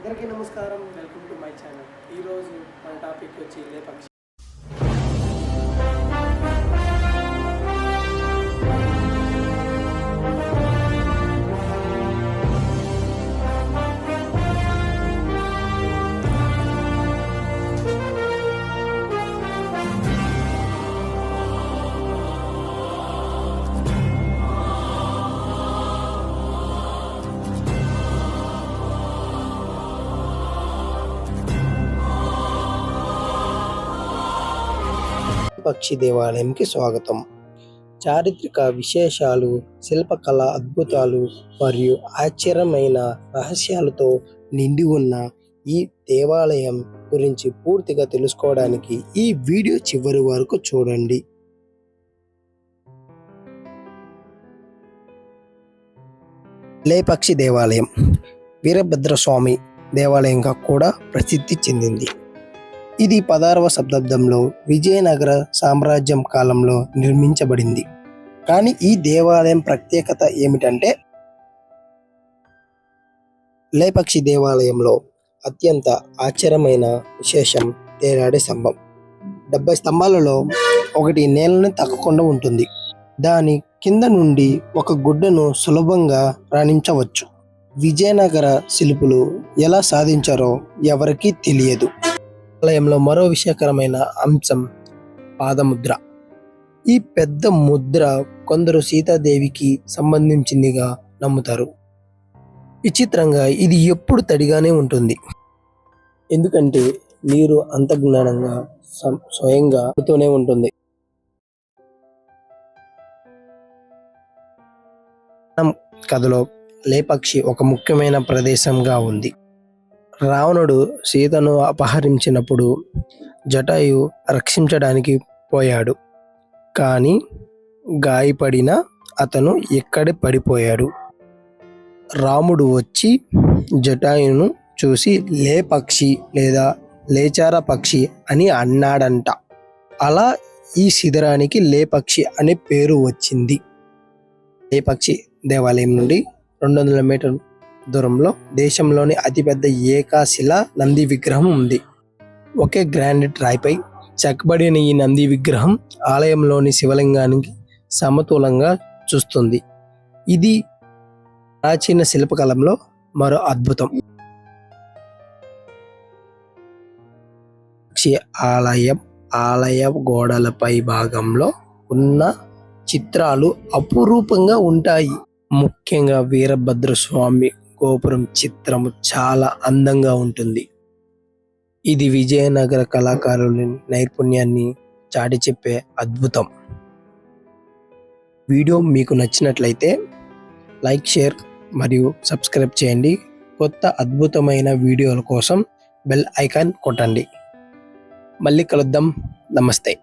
అందరికీ నమస్కారం, welcome to my channel. ఈరోజు మన టాపిక్ వచ్చి లేపక్షి. పక్షి దేవాలయంకి స్వాగతం. చారిత్రక విశేషాలు, శిల్పకళ అద్భుతాలు మరియు ఆశ్చర్యమైన రహస్యాలతో నిండి ఉన్న ఈ దేవాలయం గురించి పూర్తిగా తెలుసుకోవడానికి ఈ వీడియో చివరి వరకు చూడండి. లేపక్షి దేవాలయం వీరభద్రస్వామి దేవాలయంగా కూడా ప్రసిద్ధి చెందింది. ఇది 16వ శతాబ్దంలో విజయనగర సామ్రాజ్యం కాలంలో నిర్మించబడింది. కానీ ఈ దేవాలయం ప్రత్యేకత ఏమిటంటే, లేపక్షి దేవాలయంలో అత్యంత ఆశ్చర్యమైన విశేషం తేలాడే స్తంభం. 70 స్తంభాలలో ఒకటి నేలను తాకకుండా ఉంటుంది. దాని కింద నుండి ఒక గుడ్డను సులభంగా రాణించవచ్చు. విజయనగర శిల్పులు ఎలా సాధించారో ఎవరికీ తెలియదు. ఆలయంలో మరో విషయకరమైన అంశం పాదముద్ర. ఈ పెద్ద ముద్ర కొందరు సీతాదేవికి సంబంధించిందిగా నమ్ముతారు. విచిత్రంగా ఇది ఎప్పుడు తడిగానే ఉంటుంది, ఎందుకంటే నీరు అంతర్జ్ఞానంగా స్వయంగా అవుతూనే ఉంటుంది. కథలో లేపక్షి ఒక ముఖ్యమైన ప్రదేశంగా ఉంది. రావణుడు సీతను అపహరించినప్పుడు జటాయు రక్షించడానికి పోయాడు, కానీ గాయపడిన అతను ఎక్కడే పడిపోయాడు. రాముడు వచ్చి జటాయును చూసి లేపక్షి లేదా లేచార పక్షి అని అన్నాడంట. అలా ఈ శిథిరానికి లేపక్షి అనే పేరు వచ్చింది. లేపక్షి దేవాలయం నుండి 200 మీటర్ల దూరంలో దేశంలోని అతిపెద్ద ఏకశిల నంది విగ్రహం ఉంది. ఒకే గ్రానైట్ రాయిపై చెక్కబడిన ఈ నంది విగ్రహం ఆలయంలోని శివలింగానికి సమతూలంగా చూస్తుంది. ఇది ప్రాచీన శిల్పకళలో మరో అద్భుతం. ఆలయ గోడలపై భాగంలో ఉన్న చిత్రాలు అపురూపంగా ఉంటాయి. ముఖ్యంగా వీరభద్రస్వామి గోపురం చిత్రము చాలా అందంగా ఉంటుంది. ఇది విజయనగర కళాకారుల నైపుణ్యాన్ని చాటి చెప్పే అద్భుతం. వీడియో మీకు నచ్చినట్లయితే లైక్, షేర్ మరియు సబ్స్క్రైబ్ చేయండి. కొత్త అద్భుతమైన వీడియోల కోసం బెల్ ఐకాన్ కొట్టండి. మళ్ళీ కలుద్దాం. నమస్తే.